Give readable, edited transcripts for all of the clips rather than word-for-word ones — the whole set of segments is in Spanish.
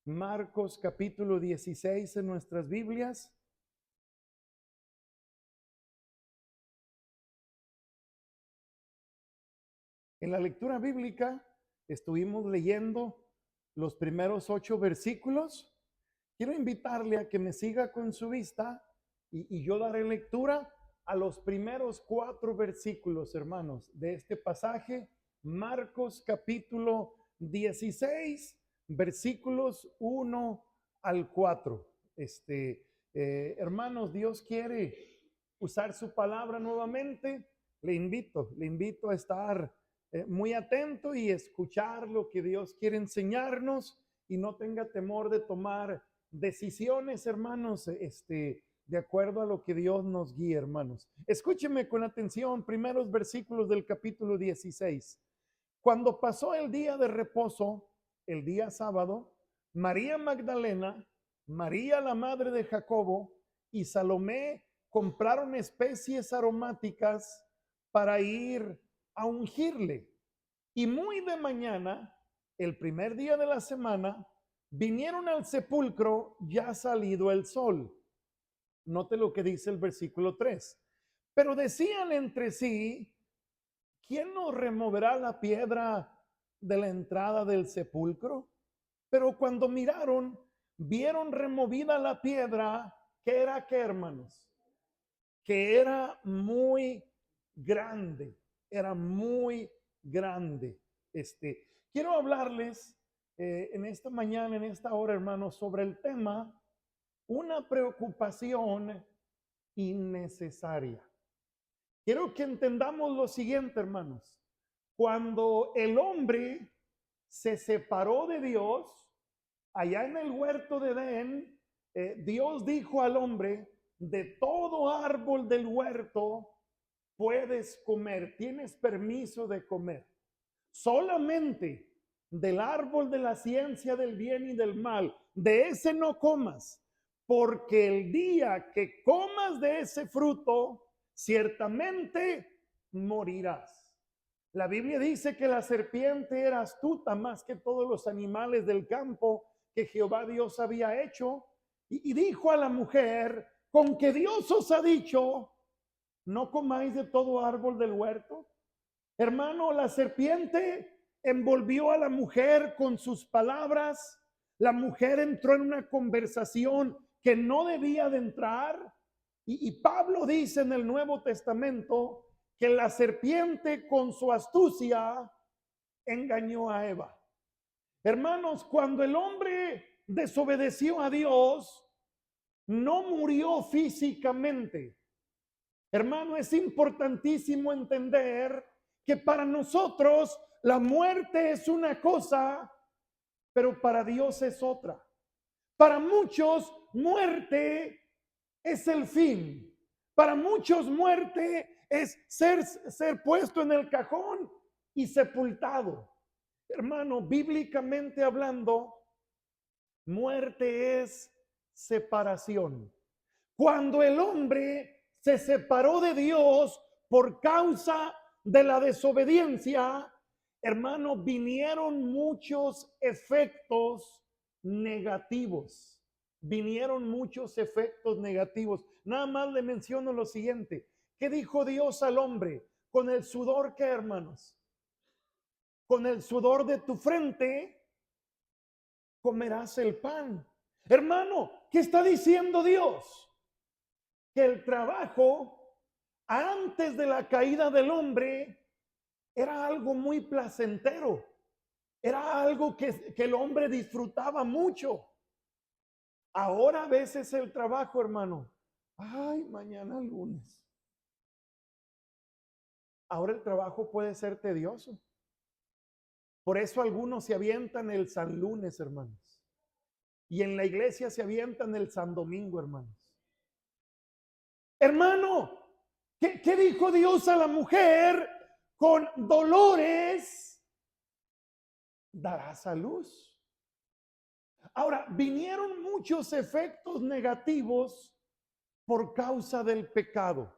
Marcos capítulo 16 en nuestras Biblias. En la lectura bíblica estuvimos leyendo los primeros 8 versículos. Quiero invitarle a que me siga con su vista y yo daré lectura a los primeros 4 versículos, hermanos, de este pasaje, Marcos capítulo 16, versículos 1 al 4. Hermanos, Dios quiere usar su palabra nuevamente. Le invito a estar muy atento y escuchar lo que Dios quiere enseñarnos y no tenga temor de tomar decisiones, hermanos, de acuerdo a lo que Dios nos guía, hermanos. Escúcheme con atención, primeros versículos del capítulo 16. Cuando pasó el día de reposo, el día sábado, María Magdalena, María la madre de Jacobo y Salomé compraron especies aromáticas para ir a ungirle. Y muy de mañana, el primer día de la semana, vinieron al sepulcro ya salido el sol. Note lo que dice el versículo 3. Pero decían entre sí, ¿quién nos removerá la piedra de la entrada del sepulcro? Pero cuando miraron, vieron removida la piedra, que era, ¿qué, hermanos? Que era muy grande, era muy grande. Quiero hablarles en esta mañana, en esta hora, hermanos, sobre el tema, una preocupación innecesaria. Quiero que entendamos lo siguiente, hermanos. Cuando el hombre se separó de Dios, allá en el huerto de Edén, Dios dijo al hombre, de todo árbol del huerto puedes comer, tienes permiso de comer. Solamente del árbol de la ciencia del bien y del mal, de ese no comas, porque el día que comas de ese fruto, ciertamente morirás. La Biblia dice que la serpiente era astuta más que todos los animales del campo que Jehová Dios había hecho, y dijo a la mujer, con que Dios os ha dicho, no comáis de todo árbol del huerto. Hermano, la serpiente envolvió a la mujer con sus palabras. La mujer entró en una conversación que no debía de entrar. Y Pablo dice en el Nuevo Testamento que la serpiente con su astucia engañó a Eva. Hermanos, cuando el hombre desobedeció a Dios, no murió físicamente. Hermano, es importantísimo entender que para nosotros la muerte es una cosa, pero para Dios es otra. Para muchos, muerte es el fin. Para muchos, muerte es ser puesto en el cajón y sepultado. Hermano, bíblicamente hablando, muerte es separación. Cuando el hombre se separó de Dios por causa de la desobediencia, hermano, vinieron muchos efectos negativos. Vinieron muchos efectos negativos. Nada más le menciono lo siguiente. ¿Qué dijo Dios al hombre? Con el sudor, ¿qué, hermanos? Con el sudor de tu frente comerás el pan. Hermano, ¿qué está diciendo Dios? Que el trabajo antes de la caída del hombre era algo muy placentero, era algo que el hombre disfrutaba mucho. Ahora a veces el trabajo, hermano, ay, mañana lunes. Ahora el trabajo puede ser tedioso. Por eso algunos se avientan el San Lunes, hermanos. Y en la iglesia se avientan el San Domingo, hermanos. Hermano, ¿qué dijo Dios a la mujer? Con dolores darás a luz. Ahora, vinieron muchos efectos negativos por causa del pecado.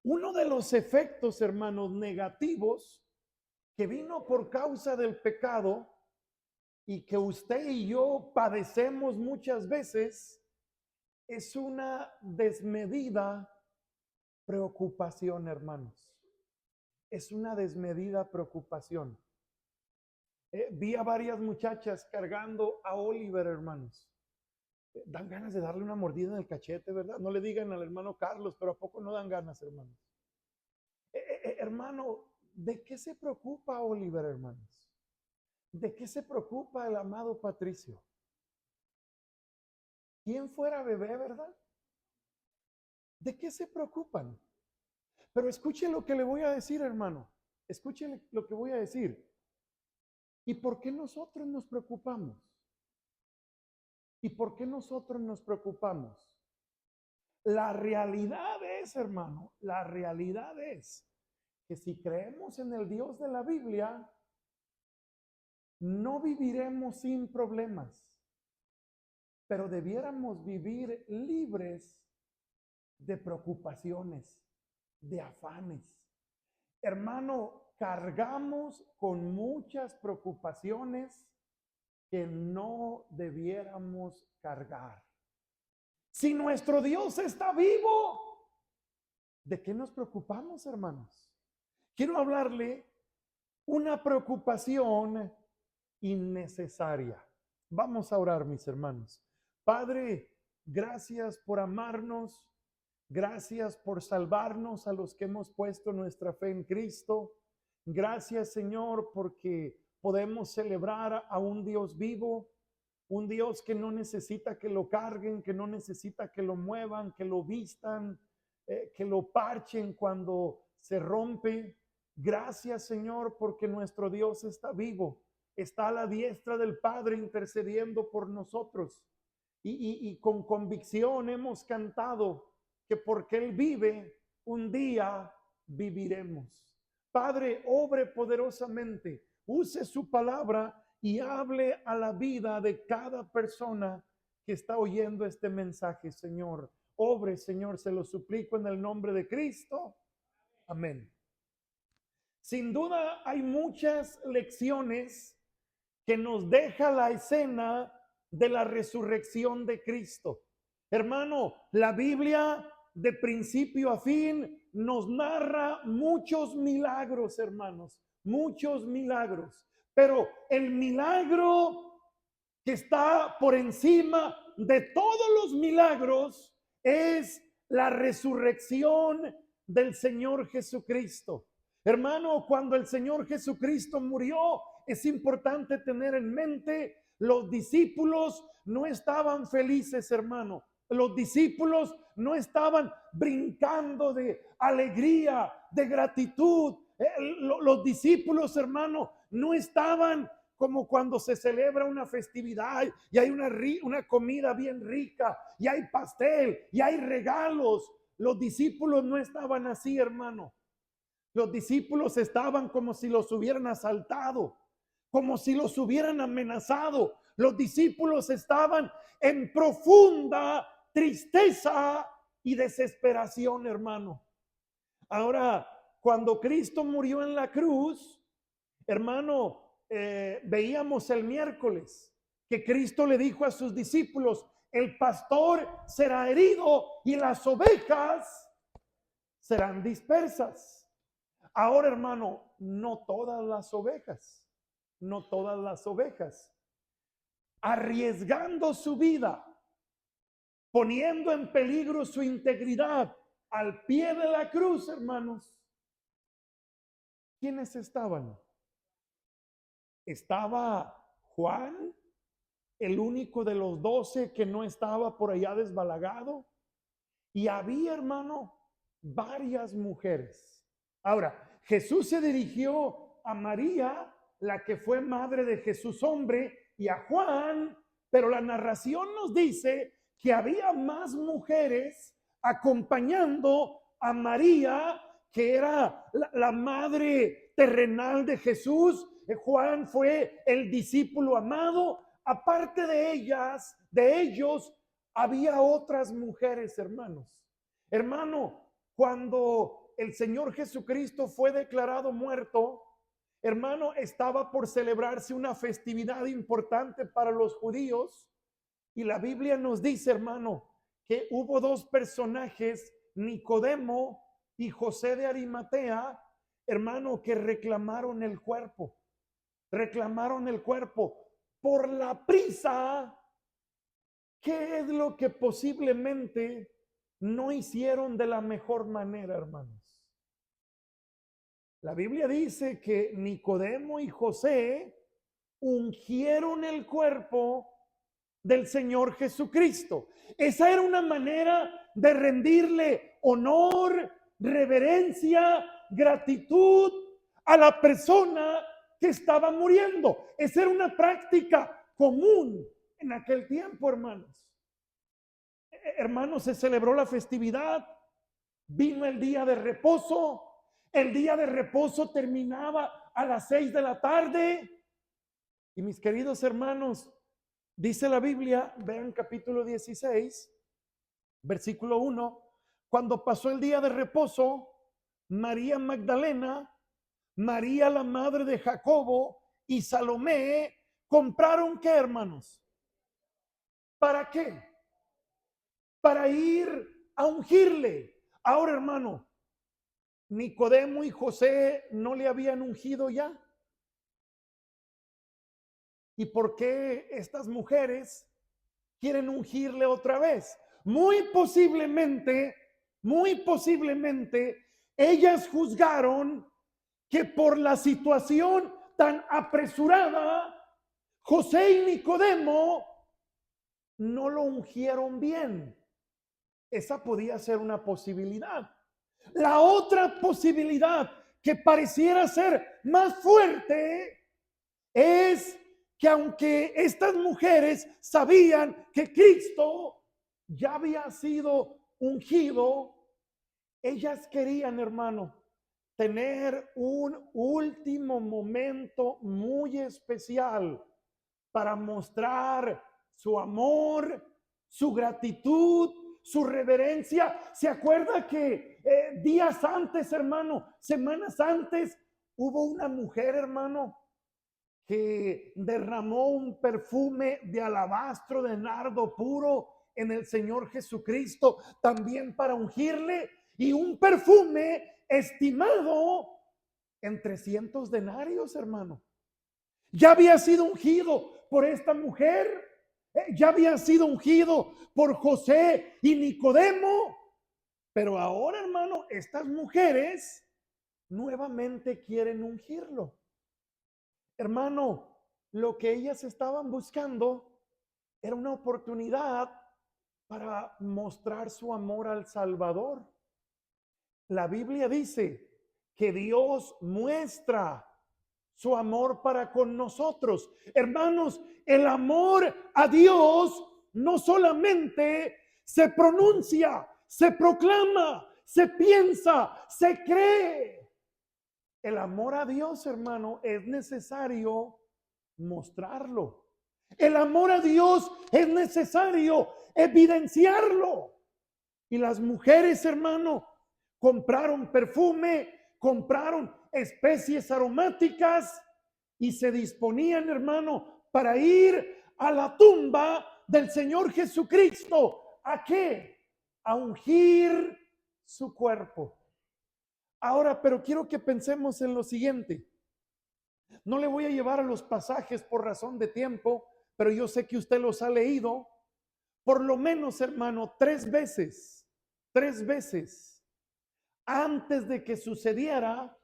Uno de los efectos, hermanos, negativos que vino por causa del pecado, y que usted y yo padecemos muchas veces es una desmedida preocupación, hermanos. Es una desmedida preocupación. Vi a varias muchachas cargando a Oliver, hermanos. Dan ganas de darle una mordida en el cachete, ¿verdad? No le digan al hermano Carlos, pero ¿a poco no dan ganas, hermanos? Hermano, ¿de qué se preocupa Oliver, hermanos? ¿De qué se preocupa el amado Patricio? ¿Quién fuera bebé, verdad? ¿De qué se preocupan? Pero escuche lo que le voy a decir, hermano. Escuche lo que voy a decir. ¿Y por qué nosotros nos preocupamos? ¿Y por qué nosotros nos preocupamos? La realidad es, hermano, la realidad es que si creemos en el Dios de la Biblia, no viviremos sin problemas, pero debiéramos vivir libres de preocupaciones, de afanes. Hermano, cargamos con muchas preocupaciones que no debiéramos cargar. Si nuestro Dios está vivo, ¿de qué nos preocupamos, hermanos? Quiero hablarle una preocupación innecesaria. Vamos a orar, mis hermanos. Padre, gracias por amarnos. Gracias por salvarnos a los que hemos puesto nuestra fe en Cristo. Gracias, Señor, porque podemos celebrar a un Dios vivo, un Dios que no necesita que lo carguen, que no necesita que lo muevan, que lo vistan, que lo parchen cuando se rompe. Gracias, Señor, porque nuestro Dios está vivo, está a la diestra del Padre intercediendo por nosotros. Y con convicción hemos cantado que porque Él vive, un día viviremos. Padre, obre poderosamente, use su palabra y hable a la vida de cada persona que está oyendo este mensaje, Señor. Obre, Señor, se lo suplico en el nombre de Cristo. Amén. Sin duda hay muchas lecciones que nos deja la escena de la resurrección de Cristo. Hermano, la Biblia de principio a fin nos narra muchos milagros, hermanos, muchos milagros. Pero el milagro que está por encima de todos los milagros es la resurrección del Señor Jesucristo. Hermano, cuando el Señor Jesucristo murió, es importante tener en mente, los discípulos no estaban felices, hermano. Los discípulos no estaban brincando de alegría, de gratitud. Los discípulos, hermano, no estaban como cuando se celebra una festividad y hay una comida bien rica y hay pastel y hay regalos. Los discípulos no estaban así, hermano. Los discípulos estaban como si los hubieran asaltado, como si los hubieran amenazado. Los discípulos estaban en profunda tristeza y desesperación, hermano. Ahora, cuando Cristo murió en la cruz, hermano, veíamos el miércoles que Cristo le dijo a sus discípulos: el pastor será herido y las ovejas serán dispersas. Ahora, hermano, no todas las ovejas, no todas las ovejas, arriesgando su vida, poniendo en peligro su integridad al pie de la cruz, hermanos. ¿Quiénes estaban? Estaba Juan, el único de los 12 que no estaba por allá desbalagado, y había, hermano, varias mujeres. Ahora, Jesús se dirigió a María, la que fue madre de Jesús hombre, y a Juan, pero la narración nos dice que había más mujeres acompañando a María, que era la madre terrenal de Jesús. Juan fue el discípulo amado. Aparte de ellas, de ellos, había otras mujeres, hermanos. Hermano, cuando el Señor Jesucristo fue declarado muerto, Hermano, estaba por celebrarse una festividad importante para los judíos y la Biblia nos dice, hermano, que hubo dos personajes, Nicodemo y José de Arimatea, hermano, que reclamaron el cuerpo. Reclamaron el cuerpo por la prisa. ¿Qué es lo que posiblemente no hicieron de la mejor manera, hermanos? La Biblia dice que Nicodemo y José ungieron el cuerpo del Señor Jesucristo. Esa era una manera de rendirle honor, reverencia, gratitud a la persona que estaba muriendo. Esa era una práctica común en aquel tiempo, hermanos. Hermanos, se celebró la festividad, vino el día de reposo. El día de reposo terminaba a las 6 de la tarde. Y mis queridos hermanos, dice la Biblia, vean capítulo 16, versículo 1, cuando pasó el día de reposo, María Magdalena, María la madre de Jacobo y Salomé compraron ¿qué, hermanos? ¿Para qué? Para ir a ungirle. Ahora, hermano, Nicodemo y José no le habían ungido ya. ¿Y por qué estas mujeres quieren ungirle otra vez? Muy posiblemente, ellas juzgaron que por la situación tan apresurada, José y Nicodemo no lo ungieron bien. Esa podía ser una posibilidad. La otra posibilidad que pareciera ser más fuerte es que aunque estas mujeres sabían que Cristo ya había sido ungido, ellas querían, hermano, tener un último momento muy especial para mostrar su amor, su gratitud, su reverencia. ¿Se acuerda que días antes, hermano, semanas antes, hubo una mujer, hermano, que derramó un perfume de alabastro, de nardo puro en el Señor Jesucristo, también para ungirle, y un perfume estimado en 300 denarios, hermano? Ya había sido ungido por esta mujer, ya había sido ungido por José y Nicodemo, pero ahora, hermano, estas mujeres nuevamente quieren ungirlo. Hermano, lo que ellas estaban buscando era una oportunidad para mostrar su amor al Salvador. La Biblia dice que Dios muestra su amor para con nosotros. Hermanos, el amor a Dios no solamente se pronuncia, se proclama, se piensa, se cree. El amor a Dios, hermano, es necesario mostrarlo. El amor a Dios es necesario evidenciarlo. Y las mujeres, hermano, compraron perfume, compraron especies aromáticas y se disponían, hermano, para ir a la tumba del Señor Jesucristo. ¿A qué? A ungir su cuerpo. Ahora, pero quiero que pensemos en lo siguiente. No le voy a llevar a los pasajes por razón de tiempo, pero yo sé que usted los ha leído. Por lo menos, hermano, tres veces, antes de que sucediera,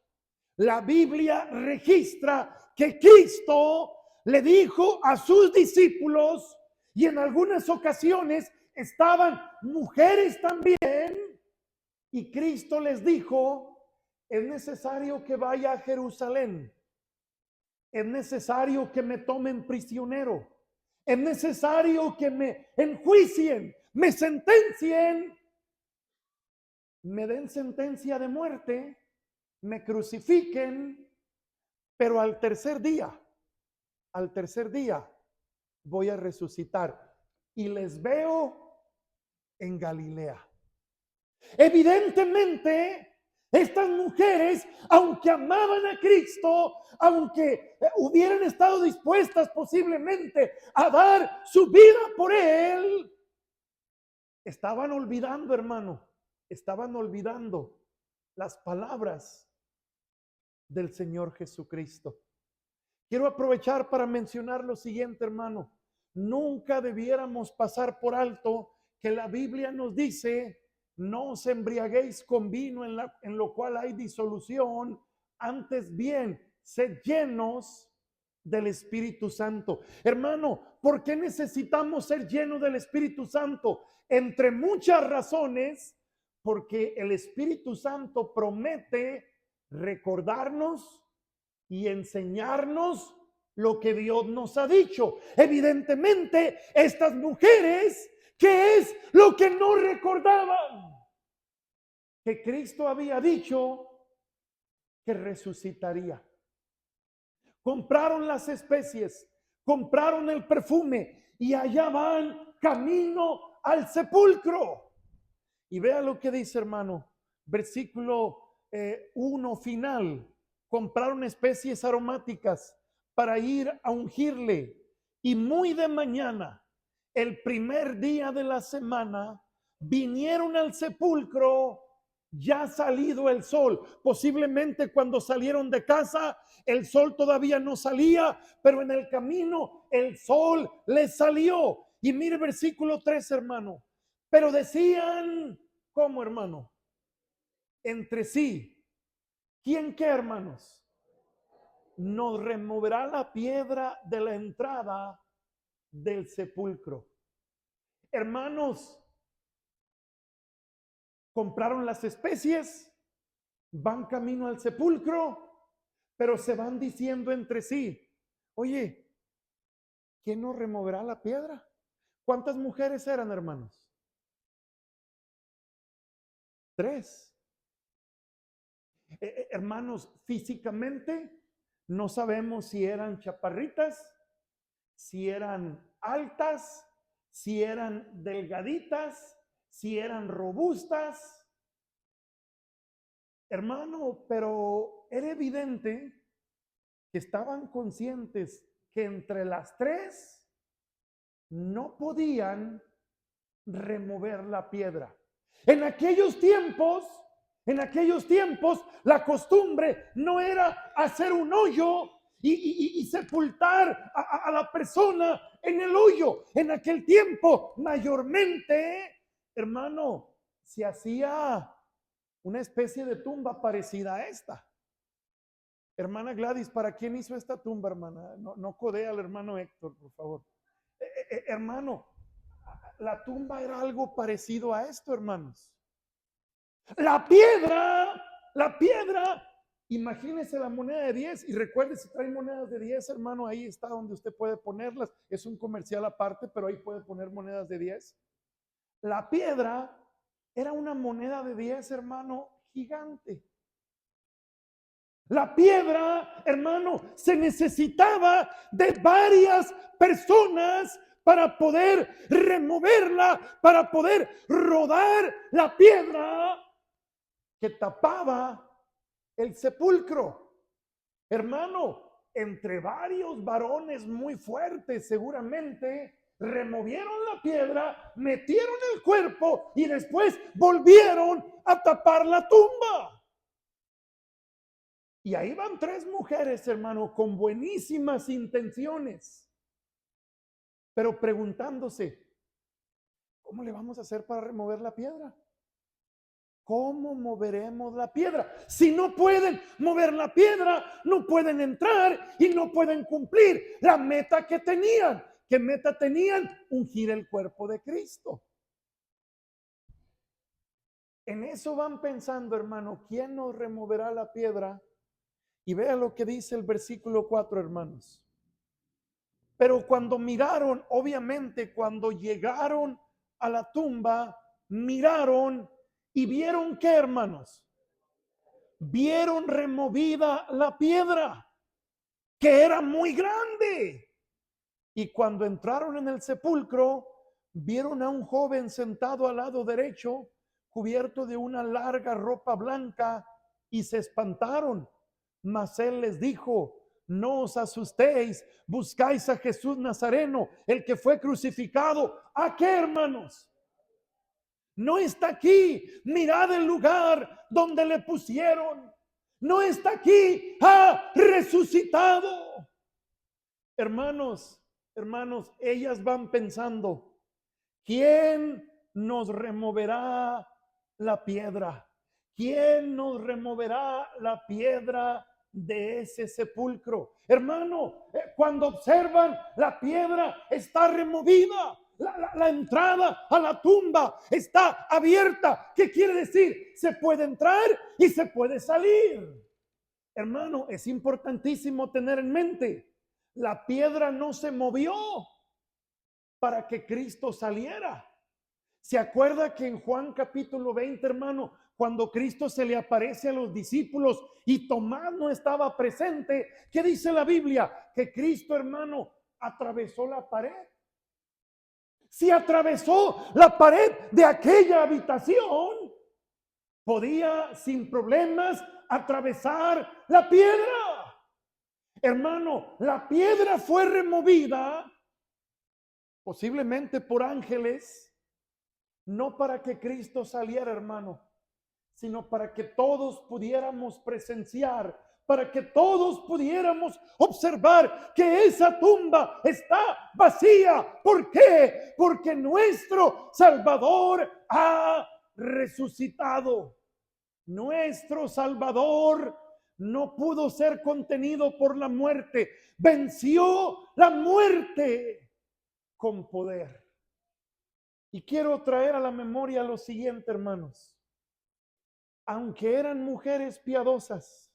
la Biblia registra que Cristo le dijo a sus discípulos, y en algunas ocasiones estaban mujeres también, y Cristo les dijo: es necesario que vaya a Jerusalén, es necesario que me tomen prisionero, es necesario que me enjuicien, me sentencien, me den sentencia de muerte, me crucifiquen, pero al tercer día voy a resucitar y les veo en Galilea. Evidentemente, Estas mujeres, aunque amaban a Cristo, aunque hubieran estado dispuestas posiblemente a dar su vida por Él, estaban olvidando, hermano, estaban olvidando las palabras del Señor Jesucristo. Quiero aprovechar para mencionar lo siguiente, hermano. Nunca debiéramos pasar por alto que la Biblia nos dice: no os embriaguéis con vino en lo cual hay disolución, antes bien, sed llenos del Espíritu Santo. Hermano, ¿por qué necesitamos ser llenos del Espíritu Santo? Entre muchas razones, porque el Espíritu Santo promete recordarnos y enseñarnos lo que Dios nos ha dicho. Evidentemente, estas mujeres, ¿qué es lo que no recordaban? Que Cristo había dicho que resucitaría. Compraron las especies, compraron el perfume y allá van camino al sepulcro. Y vea lo que dice, hermano, versículo 1 final. Compraron especies aromáticas para ir a ungirle. Y muy de mañana, el primer día de la semana, vinieron al sepulcro ya salido el sol. Posiblemente cuando salieron de casa, el sol todavía no salía, pero en el camino el sol les salió. Y mire versículo 3, hermano. Pero decían, ¿cómo, hermano? Entre sí. ¿Quién qué, hermanos? Nos removerá la piedra de la entrada del sepulcro. Hermanos, compraron las especies, van camino al sepulcro, pero se van diciendo entre sí: oye, ¿quién nos removerá la piedra? ¿Cuántas mujeres eran, hermanos? 3. Hermanos, físicamente no sabemos si eran chaparritas, si eran altas, si eran delgaditas, si eran robustas. Hermano, pero era evidente que estaban conscientes que entre las 3 no podían remover la piedra. En aquellos tiempos, la costumbre no era hacer un hoyo y sepultar a la persona en el hoyo. En aquel tiempo, mayormente, hermano, se hacía una especie de tumba parecida a esta. Hermana Gladys, ¿para quién hizo esta tumba, hermana? No codea al hermano Héctor, por favor. Hermano, la tumba era algo parecido a esto, hermanos. La piedra, imagínese la moneda de 10 y recuerde, si trae monedas de 10, hermano, ahí está donde usted puede ponerlas. Es un comercial aparte, pero ahí puede poner monedas de 10. La piedra era una moneda de 10, hermano, gigante. La piedra, hermano, se necesitaba de varias personas para poder removerla, para poder rodar la piedra que tapaba el sepulcro. Hermano, entre varios varones muy fuertes seguramente removieron la piedra, metieron el cuerpo y después volvieron a tapar la tumba. Y ahí van 3 mujeres, hermano, con buenísimas intenciones, pero preguntándose: ¿cómo le vamos a hacer para remover la piedra? ¿Cómo moveremos la piedra? Si no pueden mover la piedra, no pueden entrar y no pueden cumplir la meta que tenían. ¿Qué meta tenían? Ungir el cuerpo de Cristo. En eso van pensando, hermano, ¿quién nos removerá la piedra? Y vea lo que dice el versículo 4, hermanos. Pero cuando miraron, obviamente cuando llegaron a la tumba, miraron y vieron ¿qué, hermanos? Vieron removida la piedra, que era muy grande. Y cuando entraron en el sepulcro, vieron a un joven sentado al lado derecho, cubierto de una larga ropa blanca, y se espantaron. Mas él les dijo: no os asustéis, buscáis a Jesús Nazareno, el que fue crucificado. ¿A qué, hermanos? No está aquí. Mirad el lugar donde le pusieron. No está aquí. Ha resucitado. Hermanos, hermanos, ellas van pensando: ¿quién nos removerá la piedra? ¿Quién nos removerá la piedra de ese sepulcro? Hermano, cuando observan, la piedra está removida. La entrada a la tumba está abierta. ¿Qué quiere decir? Se puede entrar y se puede salir. Hermano, es importantísimo tener en mente: la piedra no se movió para que Cristo saliera. ¿Se acuerda que en Juan capítulo 20, hermano, cuando Cristo se le aparece a los discípulos y Tomás no estaba presente, qué dice la Biblia? Que Cristo, hermano, atravesó la pared. Si atravesó la pared de aquella habitación, podía sin problemas atravesar la piedra. Hermano, la piedra fue removida posiblemente por ángeles, no para que Cristo saliera, hermano, sino para que todos pudiéramos presenciar, para que todos pudiéramos observar que esa tumba está vacía. ¿Por qué? Porque nuestro Salvador ha resucitado. Nuestro Salvador no pudo ser contenido por la muerte. Venció la muerte con poder. Y quiero traer a la memoria lo siguiente, hermanos. Aunque eran mujeres piadosas,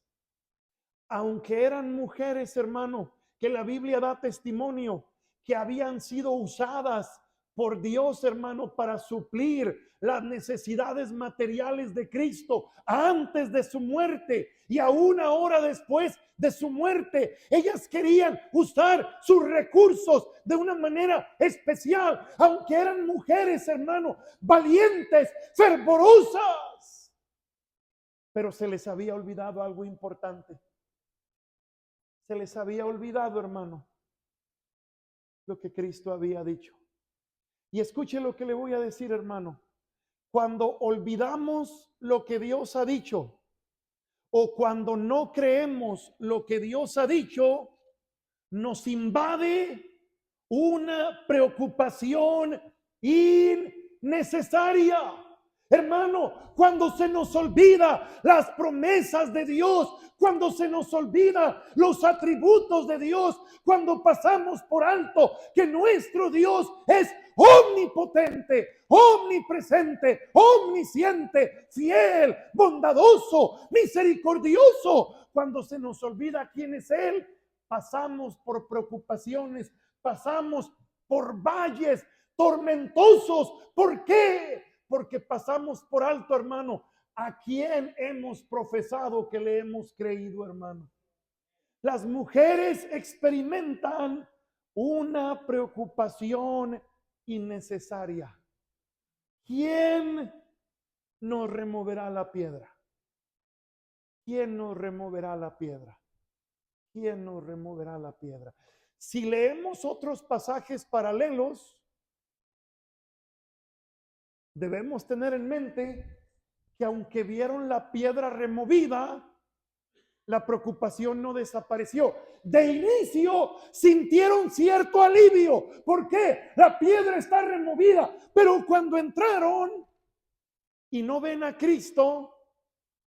aunque eran mujeres, hermano, que la Biblia da testimonio que habían sido usadas por Dios, hermano, para suplir las necesidades materiales de Cristo antes de su muerte y aún ahora después de su muerte, ellas querían usar sus recursos de una manera especial, aunque eran mujeres, hermano, valientes, fervorosas, pero se les había olvidado algo importante. Se les había olvidado, hermano, lo que Cristo había dicho. Y escuche lo que le voy a decir, hermano. Cuando olvidamos lo que Dios ha dicho, o cuando no creemos lo que Dios ha dicho, nos invade una preocupación innecesaria. Hermano, cuando se nos olvida las promesas de Dios, cuando se nos olvida los atributos de Dios, cuando pasamos por alto que nuestro Dios es omnipotente, omnipresente, omnisciente, fiel, bondadoso, misericordioso, cuando se nos olvida quién es Él, pasamos por preocupaciones, pasamos por valles tormentosos. ¿Por qué? Porque pasamos por alto, hermano, a quien hemos profesado que le hemos creído, hermano. Las mujeres experimentan una preocupación innecesaria. ¿Quién nos removerá la piedra? ¿Quién nos removerá la piedra? ¿Quién nos removerá la piedra? Si leemos otros pasajes paralelos, debemos tener en mente que aunque vieron la piedra removida, la preocupación no desapareció. De inicio sintieron cierto alivio. ¿Por qué? La piedra está removida. Pero cuando entraron y no ven a Cristo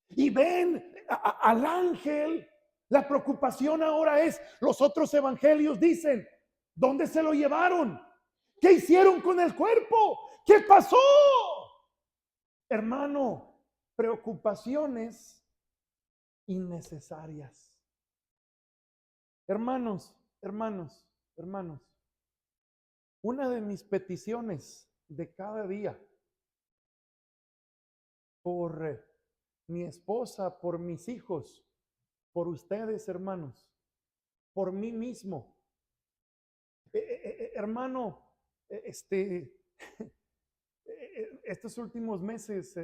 y ven al ángel, la preocupación ahora es: los otros evangelios dicen, ¿dónde se lo llevaron? ¿Qué hicieron con el cuerpo? ¿Qué pasó? Hermano, preocupaciones innecesarias. Hermanos, una de mis peticiones de cada día por mi esposa, por mis hijos, por ustedes, hermanos, por mí mismo. Hermano, estos últimos meses,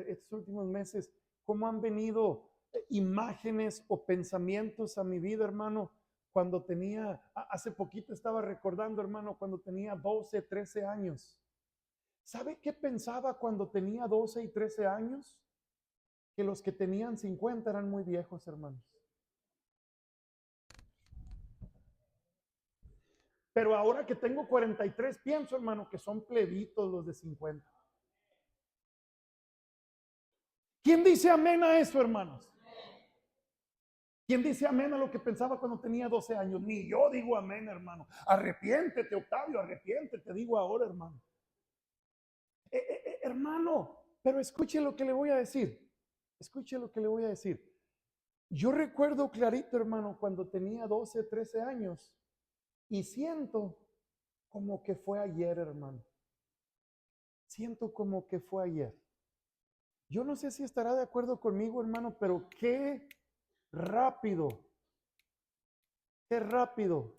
¿cómo han venido imágenes o pensamientos a mi vida, hermano, cuando tenía, hace poquito estaba recordando, hermano, cuando tenía 12, 13 años. ¿Sabe qué pensaba cuando tenía 12 y 13 años? Que los que tenían 50 eran muy viejos, hermanos. Pero ahora que tengo 43, pienso, hermano, que son plebitos los de 50. ¿Quién dice amén a eso, hermanos? ¿Quién dice amén a lo que pensaba cuando tenía 12 años? Ni yo digo amén, hermano. Arrepiéntete, Octavio, arrepiéntete, digo ahora, hermano. Hermano, pero escuche lo que le voy a decir. Escuche lo que le voy a decir. Yo recuerdo clarito, hermano, cuando tenía 12, 13 años y siento como que fue ayer, hermano. Siento como que fue ayer. Yo no sé si estará de acuerdo conmigo, hermano, pero rápido, qué rápido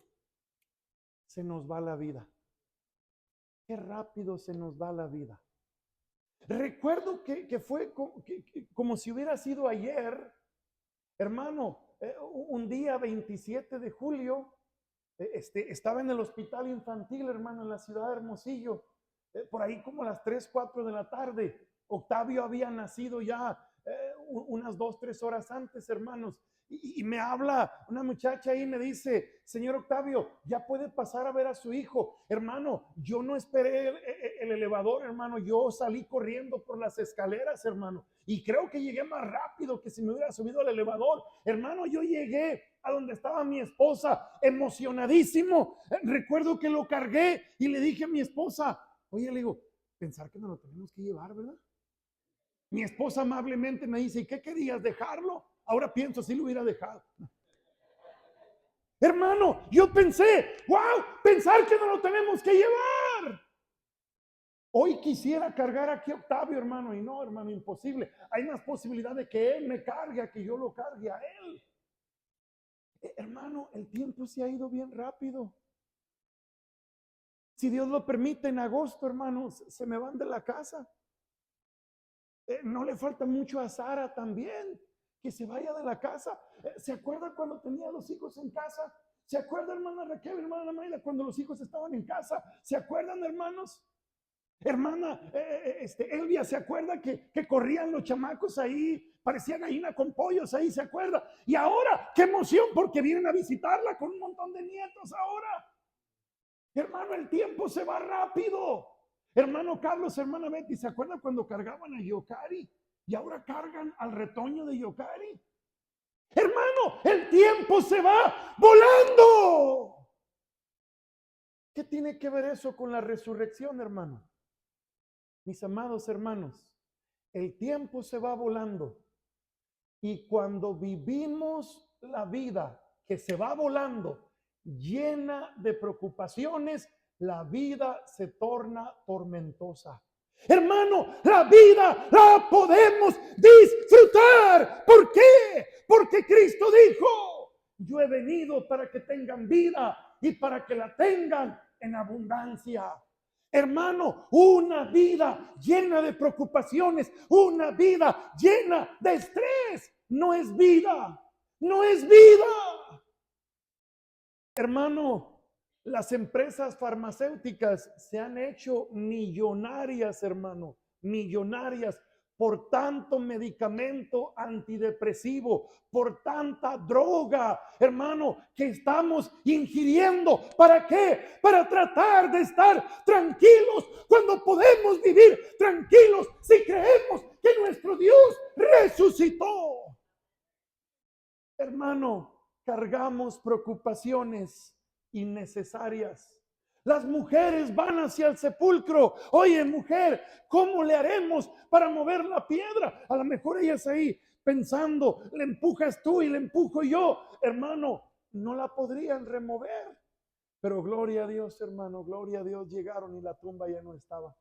se nos va la vida. Qué rápido se nos va la vida. Recuerdo que fue como si hubiera sido ayer, hermano, un día 27 de julio, estaba en el hospital infantil, hermano, en la ciudad de Hermosillo, por ahí como a las 3, 4 de la tarde. Octavio había nacido ya unas 2, 3 horas antes, hermanos. Y me habla una muchacha ahí y me dice, señor Octavio, ya puede pasar a ver a su hijo. Hermano, yo no esperé el elevador, hermano. Yo salí corriendo por las escaleras, hermano. Y creo que llegué más rápido que si me hubiera subido al elevador. Hermano, yo llegué a donde estaba mi esposa, emocionadísimo. Recuerdo que lo cargué y le dije a mi esposa, oye, le digo, pensar que nos lo tenemos que llevar, ¿verdad? Mi esposa amablemente me dice, ¿y qué querías, dejarlo? Ahora pienso si lo hubiera dejado. Hermano, yo pensé, wow, pensar que no lo tenemos que llevar. Hoy quisiera cargar aquí a Octavio, hermano, y no, hermano, imposible. Hay más posibilidad de que él me cargue a que yo lo cargue a él. Hermano, el tiempo se ha ido bien rápido. Si Dios lo permite, en agosto, hermanos, se me van de la casa. No le falta mucho a Sara también, que se vaya de la casa. ¿Se acuerda cuando tenía los hijos en casa? ¿Se acuerda, hermana Raquel, hermana Mayla, cuando los hijos estaban en casa? ¿Se acuerdan, hermanos? Hermana Elvia, ¿se acuerda que corrían los chamacos ahí? Parecía gallina con pollos ahí, ¿se acuerda? Y ahora, qué emoción, porque vienen a visitarla con un montón de nietos ahora. Hermano, el tiempo se va rápido. Hermano Carlos, hermana Betty, ¿se acuerdan cuando cargaban a Yocari? Y ahora cargan al retoño de Yocari. Hermano, el tiempo se va volando. ¿Qué tiene que ver eso con la resurrección, hermano? Mis amados hermanos, el tiempo se va volando. Y cuando vivimos la vida que se va volando, llena de preocupaciones, la vida se torna tormentosa. Hermano, la vida la podemos disfrutar. ¿Por qué? Porque Cristo dijo, yo he venido para que tengan vida y para que la tengan en abundancia. Hermano, una vida llena de preocupaciones, una vida llena de estrés, no es vida, no es vida. Hermano, las empresas farmacéuticas se han hecho millonarias, hermano, millonarias por tanto medicamento antidepresivo, por tanta droga, hermano, que estamos ingiriendo. ¿Para qué? Para tratar de estar tranquilos cuando podemos vivir tranquilos si creemos que nuestro Dios resucitó. Hermano, cargamos preocupaciones innecesarias. Las mujeres van hacia el sepulcro. Oye, mujer, ¿cómo le haremos para mover la piedra? A lo mejor ella es ahí pensando, le empujas tú y le empujo yo. Hermano, no la podrían remover. Pero gloria a Dios, hermano, gloria a Dios, llegaron y la tumba ya no estaba.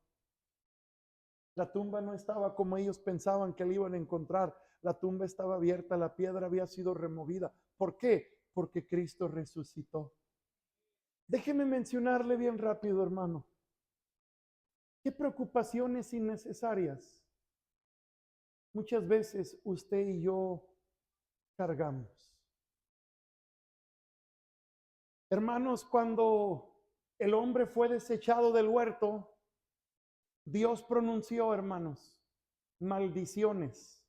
La tumba no estaba como ellos pensaban que la iban a encontrar. La tumba estaba abierta, la piedra había sido removida. ¿Por qué? Porque Cristo resucitó. Déjeme mencionarle bien rápido, hermano. ¿Qué preocupaciones innecesarias? Muchas veces usted y yo cargamos. Hermanos, cuando el hombre fue desechado del huerto, Dios pronunció, hermanos, maldiciones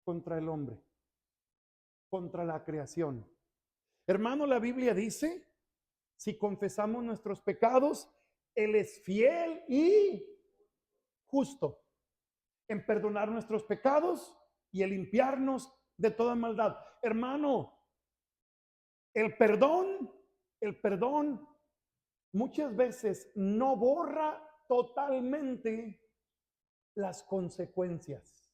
contra el hombre, contra la creación. Hermano, la Biblia dice, si confesamos nuestros pecados, Él es fiel y justo en perdonar nuestros pecados y en limpiarnos de toda maldad. Hermano, el perdón, el perdón muchas veces no borra totalmente las consecuencias.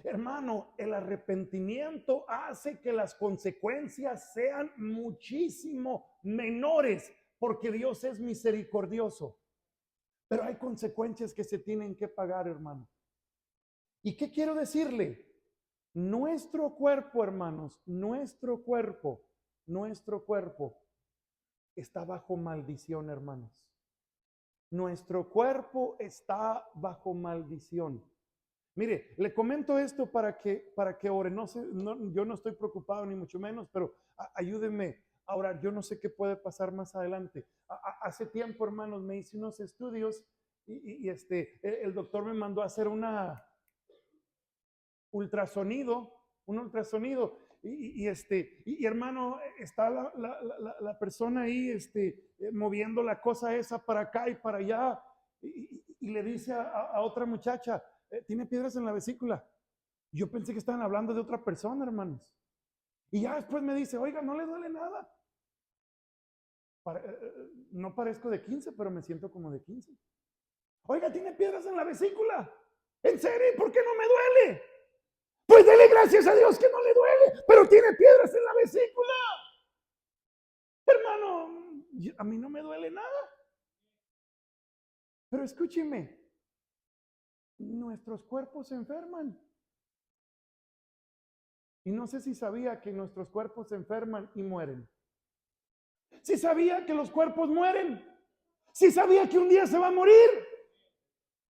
Hermano, el arrepentimiento hace que las consecuencias sean muchísimo menores, porque Dios es misericordioso. Pero hay consecuencias que se tienen que pagar, hermano. ¿Y qué quiero decirle? Nuestro cuerpo, hermanos, nuestro cuerpo está bajo maldición, hermanos. Nuestro cuerpo está bajo maldición. Mire, le comento esto para que ore. No sé, yo no estoy preocupado ni mucho menos, pero ayúdenme a orar. Yo no sé qué puede pasar más adelante. Hace tiempo, hermanos, me hice unos estudios y el doctor me mandó a hacer un ultrasonido. Y hermano, está la persona ahí moviendo la cosa esa para acá y para allá. Y le dice a otra muchacha, tiene piedras en la vesícula. Yo pensé que estaban hablando de otra persona, hermanos. Y ya después me dice, oiga, no le duele nada. No parezco de 15, pero me siento como de 15. Oiga, tiene piedras en la vesícula. ¿En serio? ¿Por qué no me duele? Pues dele gracias a Dios que no le duele, pero tiene piedras en la vesícula. Hermano, a mí no me duele nada. Pero escúcheme, nuestros cuerpos se enferman. Y no sé si sabía que nuestros cuerpos se enferman y mueren. Si sabía que los cuerpos mueren. Si sabía que un día se va a morir.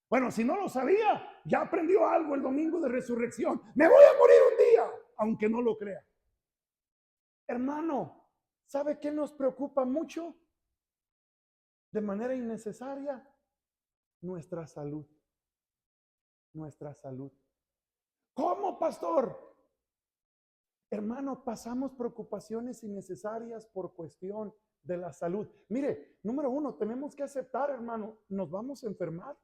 Bueno, si no lo sabía, ya aprendió algo el domingo de resurrección. Me voy a morir un día, aunque no lo crea. Hermano, ¿sabe qué nos preocupa mucho? De manera innecesaria, nuestra salud. Nuestra salud. ¿Cómo, pastor? Hermano, pasamos preocupaciones innecesarias por cuestión de la salud. Mire, número uno, tenemos que aceptar, hermano, nos vamos a enfermar.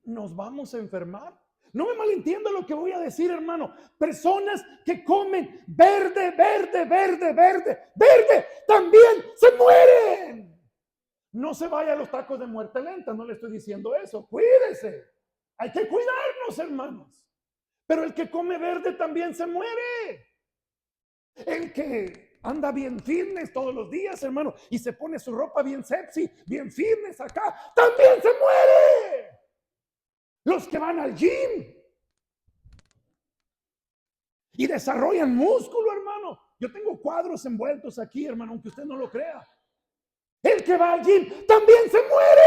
Nos vamos a enfermar. No me malentienda lo que voy a decir, hermano. Personas que comen verde, verde, verde, verde, verde, también se mueren. No se vaya a los tacos de muerte lenta, no le estoy diciendo eso. Cuídese. Hay que cuidarnos, hermanos. Pero el que come verde también se muere. El que anda bien fitness todos los días, hermano, y se pone su ropa bien sexy, bien fitness acá, también se muere. Los que van al gym y desarrollan músculo, hermano. Yo tengo cuadros envueltos aquí, hermano, aunque usted no lo crea. El que va al gym también se muere.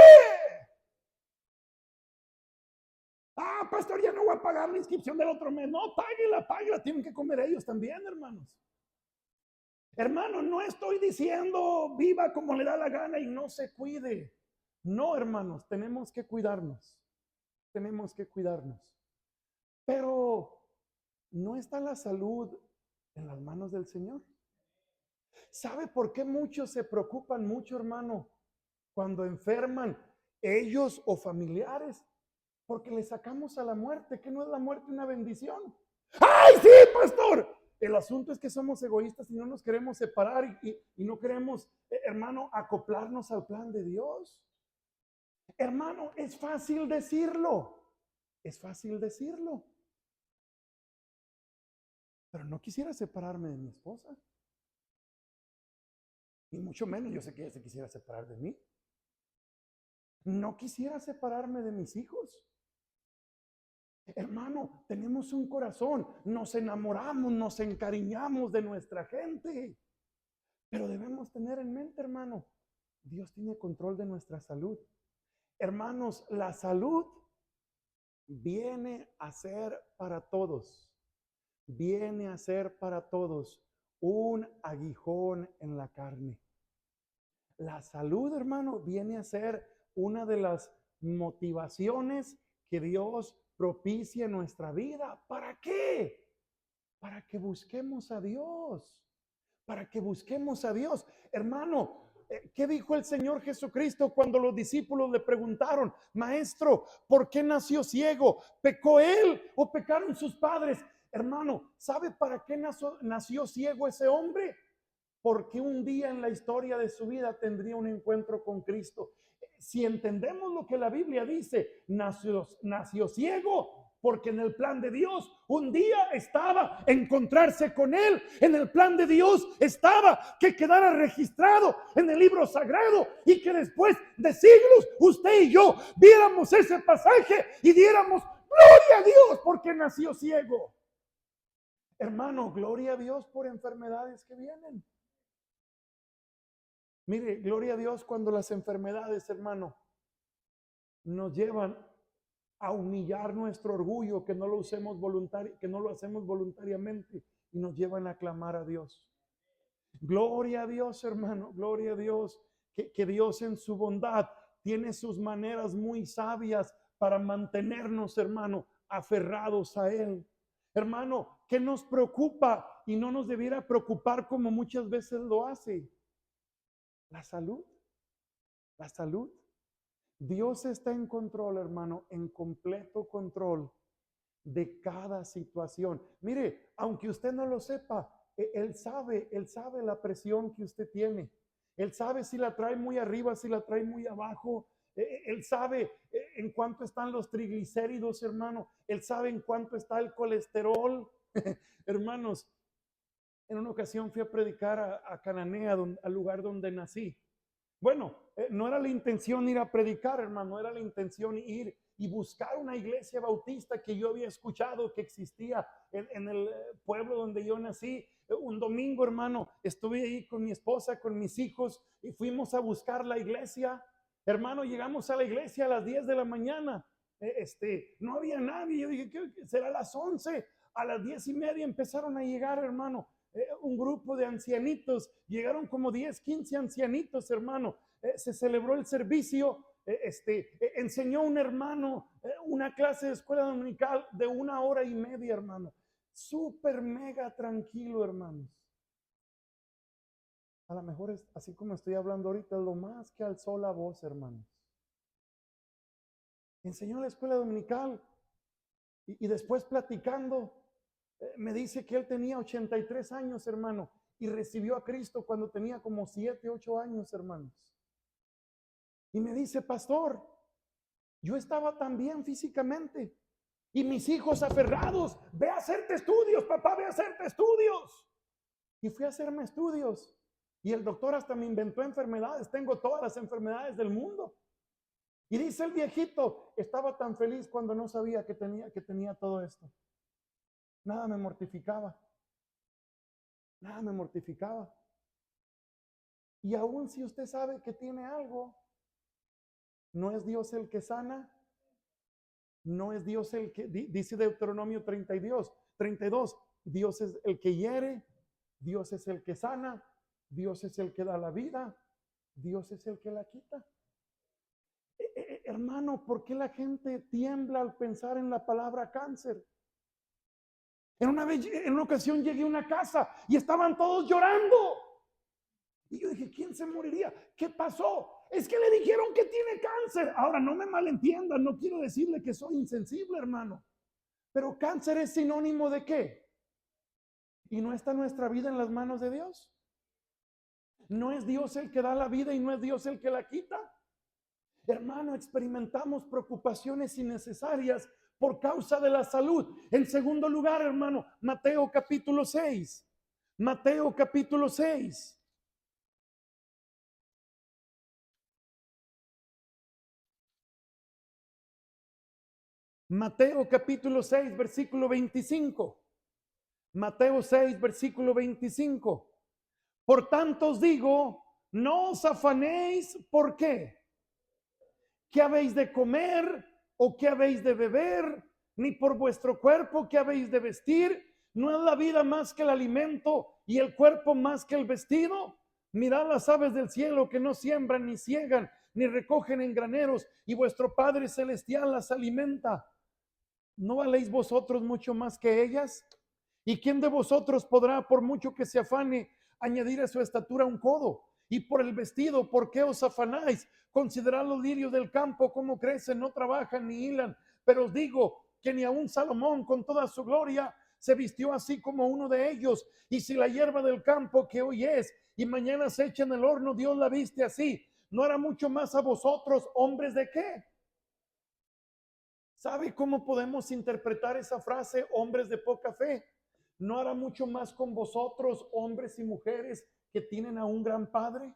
Ah, pastor, ya no voy a pagar la inscripción del otro mes. No, páguela. Tienen que comer ellos también, hermanos. Hermano, no estoy diciendo viva como le da la gana y no se cuide. No, hermanos, tenemos que cuidarnos. Tenemos que cuidarnos. Pero ¿no está la salud en las manos del Señor? ¿Sabe por qué muchos se preocupan mucho, hermano, cuando enferman ellos o familiares? Porque le sacamos a la muerte, que no es la muerte una bendición. ¡Ay, sí, pastor! El asunto es que somos egoístas y no nos queremos separar y no queremos, hermano, acoplarnos al plan de Dios. Hermano, es fácil decirlo. Es fácil decirlo. Pero no quisiera separarme de mi esposa. Y mucho menos yo sé que ella se quisiera separar de mí. No quisiera separarme de mis hijos. Hermano, tenemos un corazón, nos enamoramos, nos encariñamos de nuestra gente. Pero debemos tener en mente, hermano, Dios tiene control de nuestra salud. Hermanos, la salud viene a ser para todos. viene a ser para todos un aguijón en la carne. La salud, hermano, viene a ser una de las motivaciones que Dios propicia en nuestra vida. ¿Para qué? Para que busquemos a Dios. Para que busquemos a Dios. Hermano, ¿qué dijo el Señor Jesucristo cuando los discípulos le preguntaron, Maestro, ¿por qué nació ciego? ¿Pecó él o pecaron sus padres? Hermano, ¿sabe para qué nació ciego ese hombre? Porque un día en la historia de su vida tendría un encuentro con Cristo. Si entendemos lo que la Biblia dice, nació ciego porque en el plan de Dios un día estaba encontrarse con Él. En el plan de Dios estaba que quedara registrado en el libro sagrado y que después de siglos usted y yo viéramos ese pasaje y diéramos gloria a Dios porque nació ciego. Hermano, gloria a Dios por enfermedades que vienen. Mire, gloria a Dios cuando las enfermedades, hermano, nos llevan a humillar nuestro orgullo, que no lo hacemos voluntariamente y nos llevan a clamar a Dios. Gloria a Dios, hermano, gloria a Dios, que Dios en su bondad tiene sus maneras muy sabias para mantenernos, hermano, aferrados a Él. Hermano, ¿qué nos preocupa y no nos debiera preocupar como muchas veces lo hace? La salud, la salud. Dios está en control, hermano, en completo control de cada situación. Mire, aunque usted no lo sepa, Él sabe la presión que usted tiene. Él sabe si la trae muy arriba, si la trae muy abajo. Él sabe en cuánto están los triglicéridos, hermano. Él sabe en cuánto está el colesterol. Hermanos, en una ocasión fui a predicar a Cananea, al lugar donde nací. Bueno, no era la intención ir a predicar, hermano, era la intención ir y buscar una iglesia bautista que yo había escuchado que existía en el pueblo donde yo nací. Un domingo, hermano, estuve ahí con mi esposa, con mis hijos y fuimos a buscar la iglesia. Hermano, llegamos a la iglesia a las 10 de la mañana. No había nadie. Yo dije, ¿qué será? A las 11. A las 10:30 empezaron a llegar, hermano. Un grupo de ancianitos, llegaron como 10, 15 ancianitos, hermano. Se celebró el servicio, enseñó un hermano una clase de escuela dominical de 1 hora y media, hermano. Súper mega tranquilo, hermanos. A lo mejor es así como estoy hablando ahorita, lo más que alzó la voz, hermanos. Enseñó la escuela dominical y después platicando. Me dice que él tenía 83 años, hermano, y recibió a Cristo cuando tenía como 7, 8 años, hermanos. Y me dice, pastor, yo estaba tan bien físicamente y mis hijos aferrados, ve a hacerte estudios, papá, ve a hacerte estudios. Y fui a hacerme estudios y el doctor hasta me inventó enfermedades, tengo todas las enfermedades del mundo. Y dice el viejito, estaba tan feliz cuando no sabía que tenía todo esto. Nada me mortificaba. Nada me mortificaba. Y aún si usted sabe que tiene algo, ¿no es Dios el que sana? ¿No es Dios el que, dice Deuteronomio 32, Dios es el que hiere, Dios es el que sana, Dios es el que da la vida, Dios es el que la quita? Hermano, ¿por qué la gente tiembla al pensar en la palabra cáncer? En una ocasión llegué a una casa y estaban todos llorando. Y yo dije, ¿quién se moriría? ¿Qué pasó? Es que le dijeron que tiene cáncer. Ahora, no me malentiendan, no quiero decirle que soy insensible, hermano. Pero cáncer es sinónimo de ¿qué? ¿Y no está nuestra vida en las manos de Dios? ¿No es Dios el que da la vida y no es Dios el que la quita? Hermano, experimentamos preocupaciones innecesarias por causa de la salud. En segundo lugar, hermano, Mateo capítulo 6. Mateo capítulo 6. Mateo capítulo 6, versículo 25. Mateo 6, versículo 25. Por tanto os digo, no os afanéis, ¿por qué? ¿Qué habéis de comer o qué habéis de beber? Ni por vuestro cuerpo, ¿qué habéis de vestir? ¿No es la vida más que el alimento y el cuerpo más que el vestido? Mirad las aves del cielo que no siembran ni ciegan ni recogen en graneros, y vuestro Padre Celestial las alimenta. ¿No valéis vosotros mucho más que ellas? ¿Y quién de vosotros podrá, por mucho que se afane, añadir a su estatura un codo? Y por el vestido, ¿por qué os afanáis? Considerad los lirios del campo, cómo crecen, no trabajan ni hilan. Pero os digo que ni aun Salomón, con toda su gloria, se vistió así como uno de ellos. Y si la hierba del campo, que hoy es y mañana se echa en el horno, Dios la viste así, ¿no hará mucho más a vosotros, hombres de qué? ¿Sabe cómo podemos interpretar esa frase, hombres de poca fe? ¿No hará mucho más con vosotros, hombres y mujeres que tienen a un gran Padre?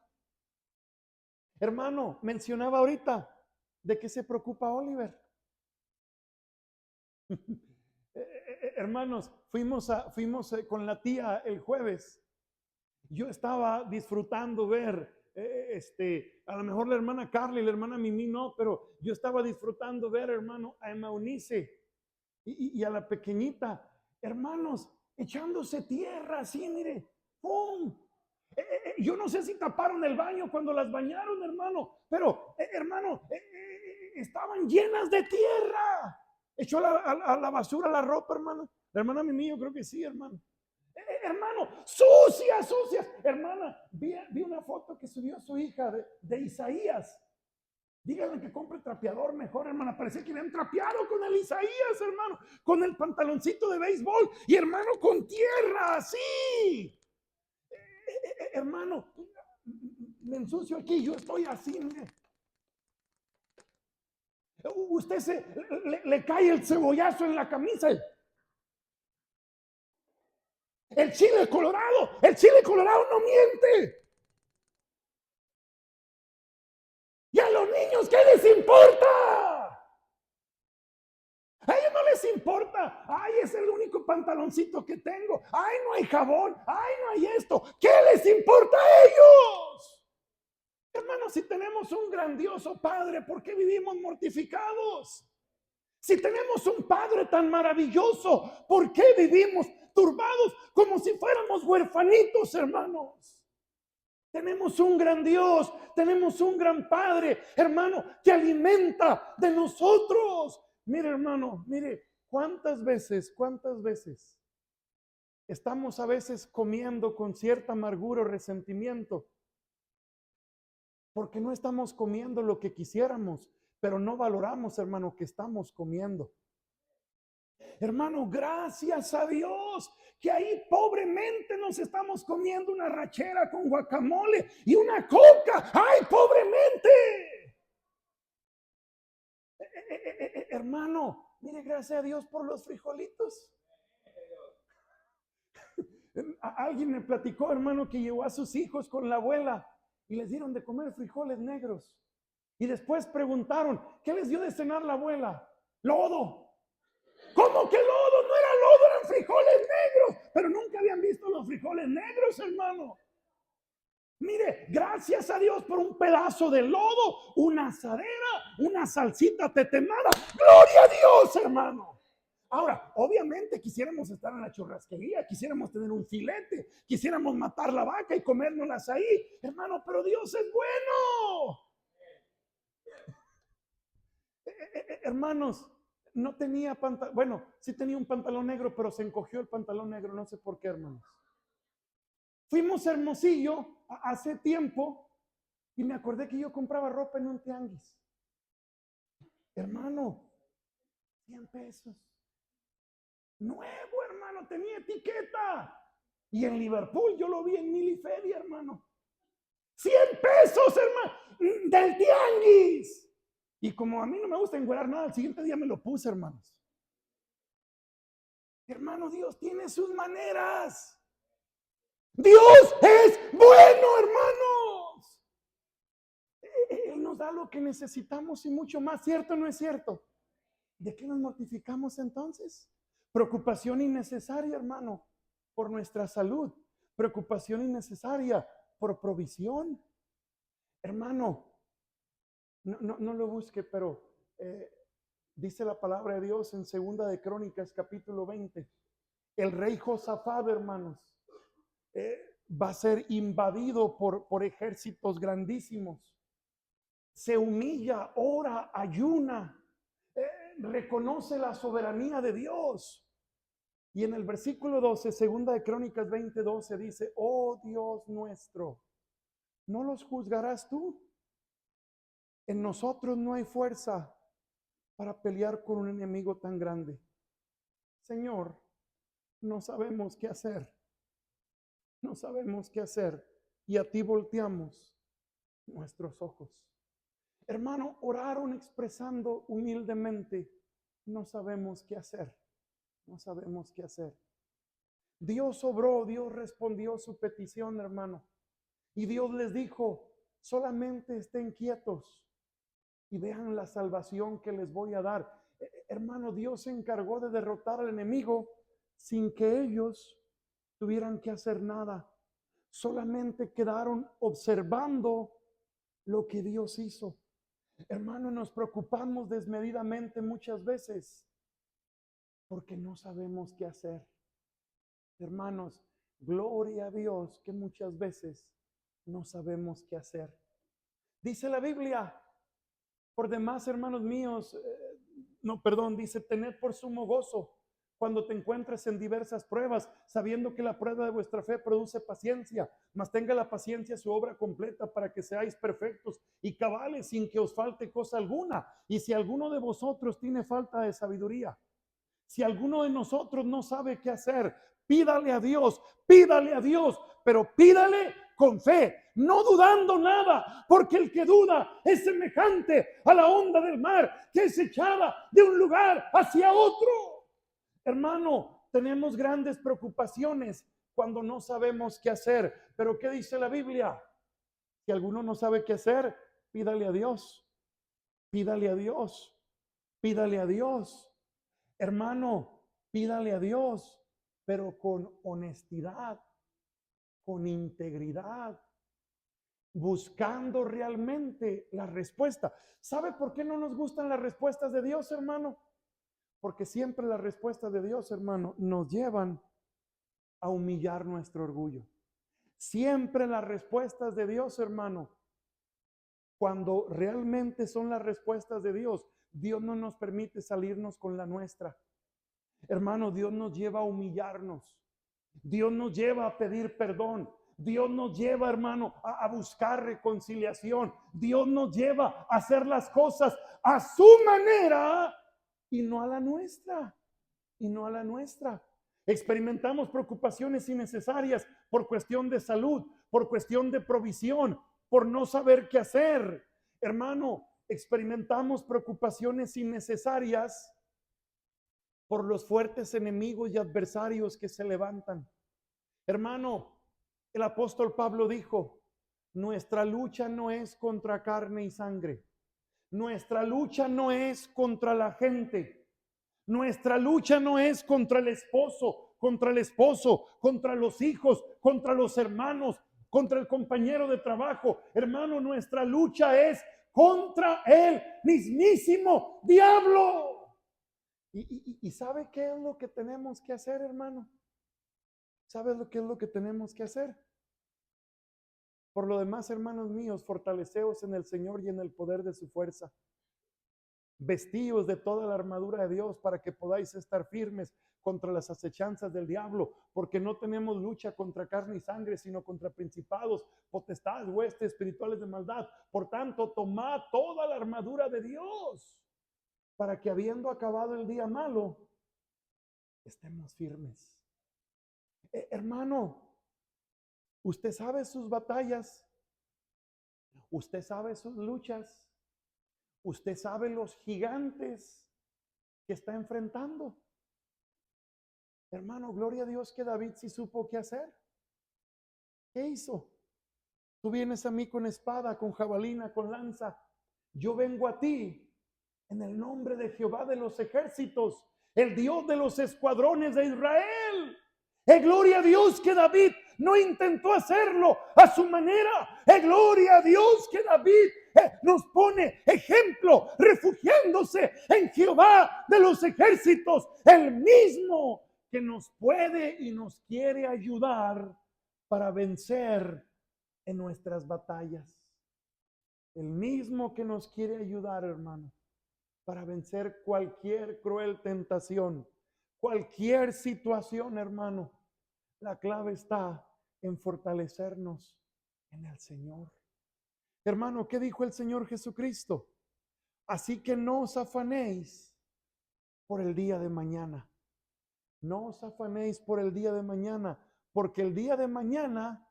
Hermano, mencionaba ahorita, ¿de qué se preocupa Oliver? Hermanos, fuimos con la tía el jueves. Yo estaba disfrutando ver, a lo mejor la hermana Carly, la hermana Mimi no, pero yo estaba disfrutando ver, hermano, a Emma Eunice y a la pequeñita, hermanos, echándose tierra así, mire, ¡pum! Yo no sé si taparon el baño cuando las bañaron, hermano, pero, hermano, estaban llenas de tierra. Echó a la basura la ropa, hermano. La hermana Mimi, yo creo que sí, hermano. Hermano, sucias, sucias. Hermana, vi una foto que subió su hija de Isaías. Díganle que compre trapeador mejor, hermana. Parece que habían trapeado con el Isaías, hermano. Con el pantaloncito de béisbol. Y hermano, con tierra, así. Hermano, me ensucio aquí. Yo estoy así, mire. Usted le cae el cebollazo en la camisa. El chile colorado no miente. ¿Y a los niños qué les importa? A ellos no les importa. Ay, es el único pantaloncito que tengo. Ay, no hay jabón. Ay, no hay esto. ¿Qué les importa a ellos? Hermanos, si tenemos un grandioso Padre, ¿por qué vivimos mortificados? Si tenemos un Padre tan maravilloso, ¿por qué vivimos turbados como si fuéramos huerfanitos, hermanos? Tenemos un gran Dios, tenemos un gran Padre, hermano, que alimenta de nosotros. Mire, hermano, mire, cuántas veces estamos a veces comiendo con cierta amargura o resentimiento, porque no estamos comiendo lo que quisiéramos, pero no valoramos, hermano, que estamos comiendo. Hermano, gracias a Dios que ahí pobremente nos estamos comiendo una rachera con guacamole y una coca. ¡Ay, pobremente! Hermano, mire, gracias a Dios por los frijolitos. Alguien me platicó, hermano, que llevó a sus hijos con la abuela y les dieron de comer frijoles negros. Y después preguntaron, ¿qué les dio de cenar la abuela? Lodo. ¿Cómo que lodo? No era lodo, eran frijoles negros. Pero nunca habían visto los frijoles negros, hermano. Mire, gracias a Dios por un pedazo de lodo, una asadera, una salsita tetemada. ¡Gloria a Dios, hermano! Ahora, obviamente quisiéramos estar en la churrasquería, quisiéramos tener un filete, quisiéramos matar la vaca y comérnoslas ahí, hermano, pero Dios es bueno. Hermanos, no tenía pantalón, bueno, sí tenía un pantalón negro, pero se encogió el pantalón negro, no sé por qué, hermanos. Fuimos a Hermosillo hace tiempo y me acordé que yo compraba ropa en un tianguis. Hermano, 100 pesos. Nuevo, hermano, tenía etiqueta. Y en Liverpool yo lo vi en Miliferia, hermano. 100 pesos, hermano, del tianguis. Y como a mí no me gusta enguerar nada, el siguiente día me lo puse, hermanos. Hermano, Dios tiene sus maneras. Dios es bueno, hermanos. Él nos da lo que necesitamos y mucho más, ¿cierto o no es cierto? ¿De qué nos mortificamos entonces? Preocupación innecesaria, hermano, por nuestra salud. Preocupación innecesaria por provisión. Hermano, no lo busque, pero dice la palabra de Dios en Segunda de Crónicas, capítulo 20. El rey Josafat, hermanos, va a ser invadido por ejércitos grandísimos. Se humilla, ora, ayuna, reconoce la soberanía de Dios. Y en el versículo 12, segunda de Crónicas 20:12 dice: oh Dios nuestro, ¿no los juzgarás tú? En nosotros no hay fuerza para pelear con un enemigo tan grande. Señor, no sabemos qué hacer. No sabemos qué hacer. Y a ti volteamos nuestros ojos. Hermano, oraron expresando humildemente: no sabemos qué hacer. No sabemos qué hacer. Dios obró, Dios respondió su petición, hermano. Y Dios les dijo: solamente estén quietos y vean la salvación que les voy a dar. Hermano, Dios se encargó de derrotar al enemigo sin que ellos tuvieran que hacer nada. Solamente quedaron observando lo que Dios hizo. Hermano, nos preocupamos desmedidamente muchas veces porque no sabemos qué hacer. Hermanos, gloria a Dios que muchas veces no sabemos qué hacer. Dice la Biblia, por demás, hermanos míos, dice: tened por sumo gozo cuando te encuentres en diversas pruebas, sabiendo que la prueba de vuestra fe produce paciencia, mas tenga la paciencia su obra completa, para que seáis perfectos y cabales, sin que os falte cosa alguna. Y si alguno de vosotros tiene falta de sabiduría, si alguno de nosotros no sabe qué hacer, pídale a Dios, pero pídale con fe, no dudando nada, porque el que duda es semejante a la onda del mar, que es echada de un lugar hacia otro. Hermano, tenemos grandes preocupaciones cuando no sabemos qué hacer, pero ¿qué dice la Biblia? Si alguno no sabe qué hacer, pídale a Dios, pídale a Dios, pídale a Dios. Hermano, pídale a Dios, pero con honestidad, con integridad, buscando realmente la respuesta. ¿Sabe por qué no nos gustan las respuestas de Dios, hermano? Porque siempre las respuestas de Dios, hermano, nos llevan a humillar nuestro orgullo. Siempre las respuestas de Dios, hermano, cuando realmente son las respuestas de Dios, Dios no nos permite salirnos con la nuestra. Hermano, Dios nos lleva a humillarnos. Dios nos lleva a pedir perdón. Dios nos lleva, hermano, a buscar reconciliación. Dios nos lleva a hacer las cosas a su manera y no a la nuestra. Y no a la nuestra. Experimentamos preocupaciones innecesarias por cuestión de salud, por cuestión de provisión, por no saber qué hacer. Hermano, experimentamos preocupaciones innecesarias por los fuertes enemigos y adversarios que se levantan. Hermano, el apóstol Pablo dijo: nuestra lucha no es contra carne y sangre. Nuestra lucha no es contra la gente. Nuestra lucha no es contra el esposo, contra los hijos, contra los hermanos, contra el compañero de trabajo. Hermano, nuestra lucha es contra el mismísimo diablo. ¿Y sabe qué es lo que tenemos que hacer, hermano? ¿Sabe qué es lo que tenemos que hacer? Por lo demás, hermanos míos, fortaleceos en el Señor y en el poder de su fuerza. Vestíos de toda la armadura de Dios para que podáis estar firmes contra las acechanzas del diablo, porque no tenemos lucha contra carne y sangre, sino contra principados, potestades, huestes espirituales de maldad. Por tanto, tomad toda la armadura de Dios, para que, habiendo acabado el día malo, estemos firmes. Hermano, usted sabe sus batallas, usted sabe sus luchas, usted sabe los gigantes que está enfrentando. Hermano, gloria a Dios que David sí supo qué hacer. ¿Qué hizo? Tú vienes a mí con espada, con jabalina, con lanza. Yo vengo a ti en el nombre de Jehová de los ejércitos, el Dios de los escuadrones de Israel. Gloria a Dios que David no intentó hacerlo a su manera. Gloria a Dios que David nos pone ejemplo, refugiándose en Jehová de los ejércitos, el mismo que nos puede y nos quiere ayudar para vencer en nuestras batallas. El mismo que nos quiere ayudar, hermano, para vencer cualquier cruel tentación, cualquier situación, hermano. La clave está en fortalecernos en el Señor. Hermano, ¿qué dijo el Señor Jesucristo? Así que no os afanéis por el día de mañana. No os afanéis por el día de mañana, porque el día de mañana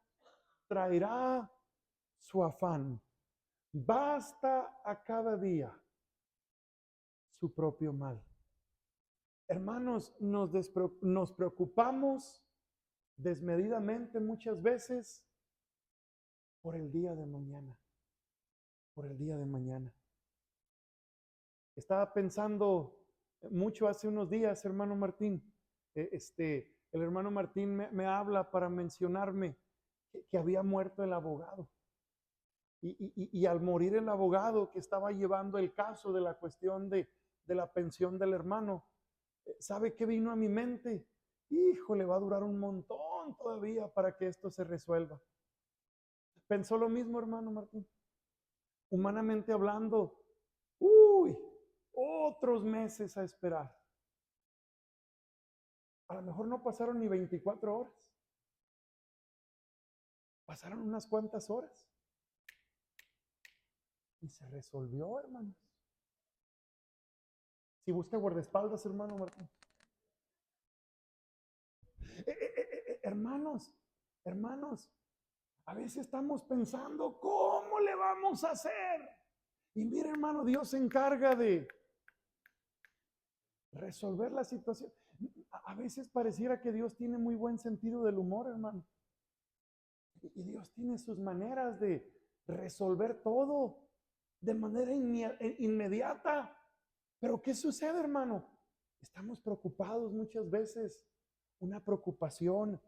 traerá su afán. Basta a cada día su propio mal. Hermanos, nos preocupamos desmedidamente muchas veces por el día de mañana. Por el día de mañana. Estaba pensando mucho hace unos días, hermano Martín. El hermano Martín me habla para mencionarme que había muerto el abogado. Y al morir el abogado que estaba llevando el caso de la cuestión de la pensión del hermano, ¿sabe qué vino a mi mente? Híjole, va a durar un montón todavía para que esto se resuelva. ¿Pensó lo mismo, hermano Martín? Humanamente hablando, otros meses a esperar. A lo mejor no pasaron ni 24 horas. Pasaron unas cuantas horas. Y se resolvió, hermanos. Si busca guardaespaldas, hermano Martín. Hermanos, a veces estamos pensando, ¿cómo le vamos a hacer? Y mire, hermano, Dios se encarga de resolver la situación. A veces pareciera que Dios tiene muy buen sentido del humor, hermano. Y Dios tiene sus maneras de resolver todo de manera inmediata. Pero ¿qué sucede, hermano? Estamos preocupados muchas veces, una preocupación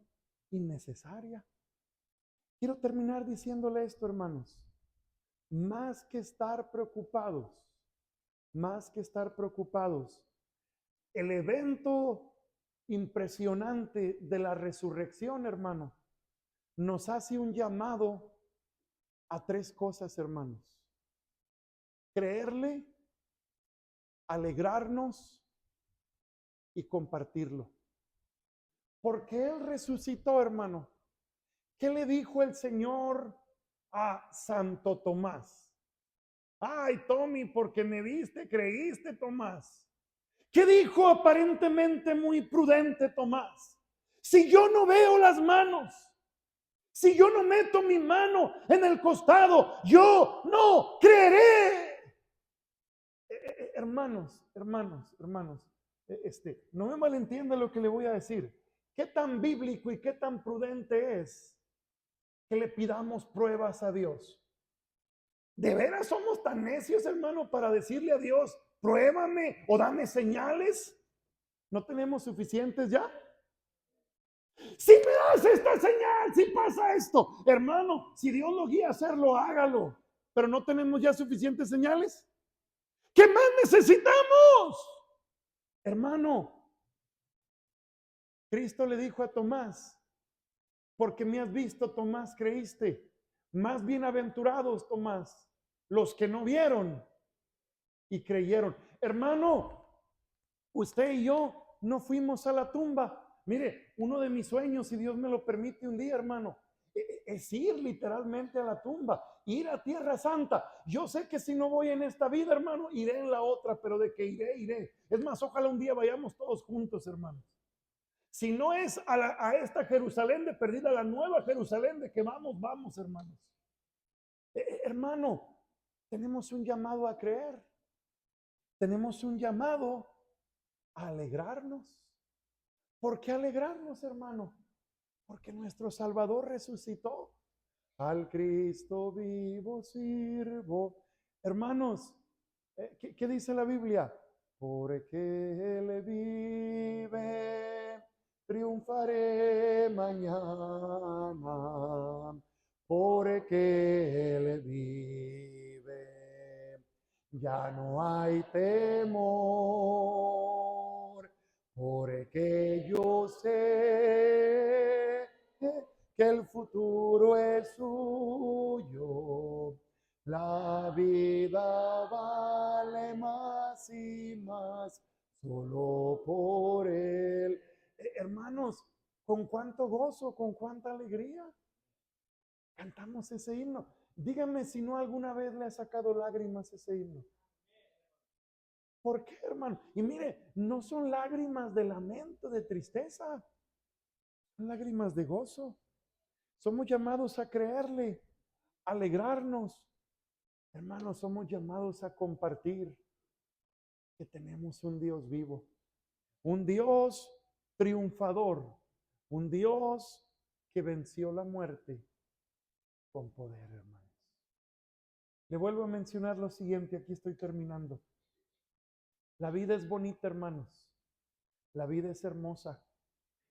innecesaria. Quiero terminar diciéndole esto, hermanos. Más que estar preocupados, el evento impresionante de la resurrección, hermano, nos hace un llamado a tres cosas, hermanos. Creerle, alegrarnos y compartirlo. Porque Él resucitó, hermano. ¿Qué le dijo el Señor a Santo Tomás? Ay, Tommy, porque me viste, creíste, Tomás. ¿Qué dijo aparentemente muy prudente Tomás? Si yo no veo las manos, si yo no meto mi mano en el costado, yo no creeré. Hermanos, no me malentienda lo que le voy a decir. ¿Qué tan bíblico y qué tan prudente es que le pidamos pruebas a Dios? ¿De veras somos tan necios, hermano, para decirle a Dios, pruébame o dame señales? ¿No tenemos suficientes ya? Si me das esta señal, si pasa esto, hermano, si Dios lo guía a hacerlo, hágalo. Pero no tenemos ya suficientes señales. ¿Qué más necesitamos? Hermano, Cristo le dijo a Tomás, porque me has visto, Tomás, creíste. Más bienaventurados, Tomás, los que no vieron y creyeron. Hermano, usted y yo no fuimos a la tumba. Mire, uno de mis sueños, si Dios me lo permite un día, hermano, es ir literalmente a la tumba, ir a Tierra Santa. Yo sé que si no voy en esta vida, hermano, iré en la otra, pero de que iré. Es más, ojalá un día vayamos todos juntos, hermanos. Si no es a esta Jerusalén de perdida, a la nueva Jerusalén de que vamos, hermanos. Hermano, tenemos un llamado a creer. Tenemos un llamado a alegrarnos. ¿Por qué alegrarnos, hermano? Porque nuestro Salvador resucitó. Al Cristo vivo sirvo. Hermanos, ¿qué dice la Biblia? Porque Él vive, triunfaré mañana. Porque Él vive, ya no hay temor. Porque porque yo sé que el futuro es suyo. La vida vale más y más solo por Él. Hermanos, con cuánto gozo, con cuánta alegría cantamos ese himno. Dígame si no alguna vez le ha sacado lágrimas ese himno. ¿Por qué, hermano? Y mire, no son lágrimas de lamento, de tristeza, son lágrimas de gozo. Somos llamados a creerle, a alegrarnos. Hermanos, somos llamados a compartir que tenemos un Dios vivo, un Dios triunfador, un Dios que venció la muerte con poder, hermanos. Le vuelvo a mencionar lo siguiente, aquí estoy terminando. La vida es bonita, hermanos. La vida es hermosa.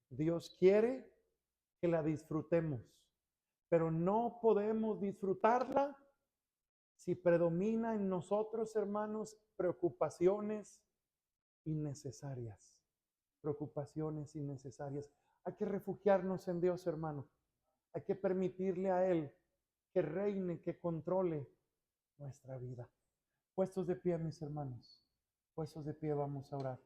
Dios quiere que la disfrutemos, pero no podemos disfrutarla si predomina en nosotros, hermanos, preocupaciones innecesarias. Preocupaciones innecesarias. Hay que refugiarnos en Dios, hermano. Hay que permitirle a Él que reine, que controle nuestra vida. Puestos de pie, mis hermanos. Puestos de pie, vamos a orar.